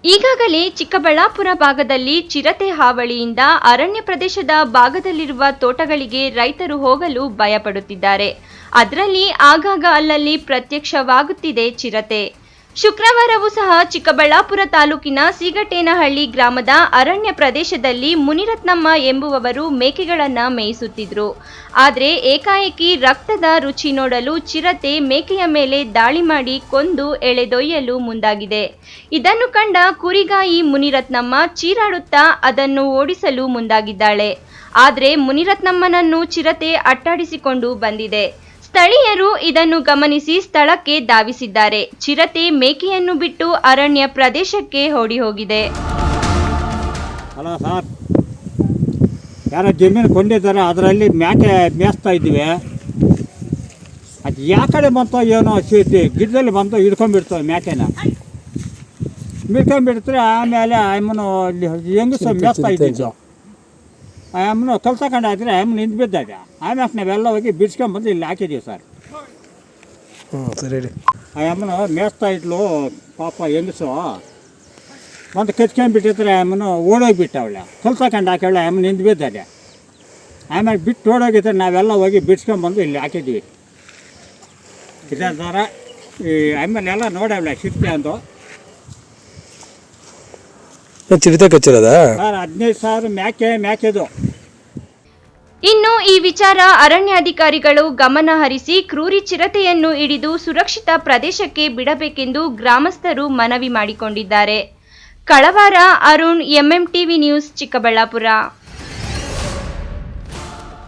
ಈಗಾಗಲೇ ಚಿಕ್ಕಬಳ್ಳಾಪುರ ಭಾಗದಲ್ಲಿ ಚಿರತೆ ಹಾವಳಿಯಿಂದ ಅರಣ್ಯ ಪ್ರದೇಶದ ಭಾಗದಲ್ಲಿರುವ ತೋಟಗಳಿಗೆ ರೈತರು ಹೋಗಲು ಭಯಪಡುತ್ತಿದ್ದಾರೆ. ಅದರಲ್ಲಿ ಆಗಾಗ ಅಲ್ಲಲ್ಲಿ ಪ್ರತ್ಯಕ್ಷವಾಗುತ್ತಿದೆ ಚಿರತೆ. ಶುಕ್ರವಾರವೂ ಸಹ ಚಿಕ್ಕಬಳ್ಳಾಪುರ ತಾಲೂಕಿನ ಸೀಗಟೇನಹಳ್ಳಿ ಗ್ರಾಮದ ಅರಣ್ಯ ಪ್ರದೇಶದಲ್ಲಿ ಮುನಿರತ್ನಮ್ಮ ಎಂಬುವವರು ಮೇಕೆಗಳನ್ನು ಮೇಯಿಸುತ್ತಿದ್ರು. ಆದರೆ ಏಕಾಏಕಿ ರಕ್ತದ ರುಚಿ ನೋಡಲು ಚಿರತೆ ಮೇಕೆಯ ಮೇಲೆ ದಾಳಿ ಮಾಡಿ ಕೊಂದು ಎಳೆದೊಯ್ಯಲು ಮುಂದಾಗಿದೆ. ಇದನ್ನು ಕಂಡ ಕುರಿಗಾಯಿ ಮುನಿರತ್ನಮ್ಮ ಚೀರಾಡುತ್ತಾ ಅದನ್ನು ಓಡಿಸಲು ಮುಂದಾಗಿದ್ದಾಳೆ. ಆದರೆ ಮುನಿರತ್ನಮ್ಮನನ್ನು ಚಿರತೆ ಅಟ್ಟಾಡಿಸಿಕೊಂಡು ಬಂದಿದೆ. ಸ್ಥಳೀಯರು ಇದನ್ನು ಗಮನಿಸಿ ಸ್ಥಳಕ್ಕೆ ಧಾವಿಸಿದ್ದಾರೆ. ಚಿರತೆ ಮೇಕೆಯನ್ನು ಬಿಟ್ಟು ಅರಣ್ಯ ಪ್ರದೇಶಕ್ಕೆ ಓಡಿ ಹೋಗಿದೆ. ಅಲ್ಲ ಸರ್, ಯಾರೋ ಜಮೀನು ಕೊಂಡಿದ್ದಾರೆ, ಅದರಲ್ಲಿ ಮೇಕೆ ಮೇಯಿಸ್ತಾ ಇದ್ದೀವಿ. ಅದು ಯಾವ ಕಡೆ ಬಂತೋ ಏನೋ ಗಿಡದಲ್ಲಿ ಬಂತು ಹಿಡ್ಕೊಂಡ್ಬಿಡ್ತವೆ ಮೇಕೆನ. ಹಿಡ್ಕೊಂಡ್ಬಿಡ್ತಾರೆ. ಆಮೇಲೆ ಅಮ್ಮನು ಹೆಂಗಸ ಮೇಯಿಸ್ತಾ ಇದ್ದಿದ್ದು ಅಮ್ಮನು ಕಲ್ತಕೊಂಡು ಹಾಕಿದ್ರೆ ಅಮ್ಮನ ನಿಂತು ಬಿದ್ದಾಗ ಆಮ್ಯಾಕೆ ನಾವೆಲ್ಲ ಹೋಗಿ ಬಿಡ್ಸ್ಕೊಂಡ್ಬಂದು ಇಲ್ಲಿ ಹಾಕಿದ್ದೀವಿ ಸರ್. ಸರಿ. ಆ ಅಮ್ಮನು ಮೇಯಿಸ್ತಾ ಇದ್ಲು ಪಾಪ ಹೆಂಗಸು ಬಂದು ಕಚ್ಕೊಂಡ್ಬಿಟ್ಟಿದ್ರೆ ಅಮ್ಮನು ಓಡೋಗಿಬಿಟ್ಟವಳೆ. ಕಲ್ತಕೊಂಡು ಹಾಕವಳೆ ಅಮ್ಮನ ನಿಂತು ಬಿದ್ದಾಗ ಆಮೇಲೆ ಬಿಟ್ಟು ಓಡೋಗಿದ್ರೆ ನಾವೆಲ್ಲ ಹೋಗಿ ಬಿಡ್ಸ್ಕೊಂಡ್ಬಂದು ಇಲ್ಲಿ ಹಾಕಿದ್ವಿ. ಇದೇ ಥರ ಈ ಆಮೇಲೆಲ್ಲ ನೋಡವಳೆ ಸಿಕ್ತೆ ಅಂದು ಚಿರತೆ ಕಚ್ಚಿರೋದ ಸರ್. 15,000 ಮೇಕೆದು. ಇನ್ನು ಈ ವಿಚಾರ ಅರಣ್ಯಾಧಿಕಾರಿಗಳು ಗಮನ ಹರಿಸಿ ಕ್ರೂರಿ ಚಿರತೆಯನ್ನು ಹಿಡಿದು ಸುರಕ್ಷಿತ ಪ್ರದೇಶಕ್ಕೆ ಬಿಡಬೇಕೆಂದು ಗ್ರಾಮಸ್ಥರು ಮನವಿ ಮಾಡಿಕೊಂಡಿದ್ದಾರೆ. ಕಳವಾರ Arun, MM TV news, Chikkaballapur.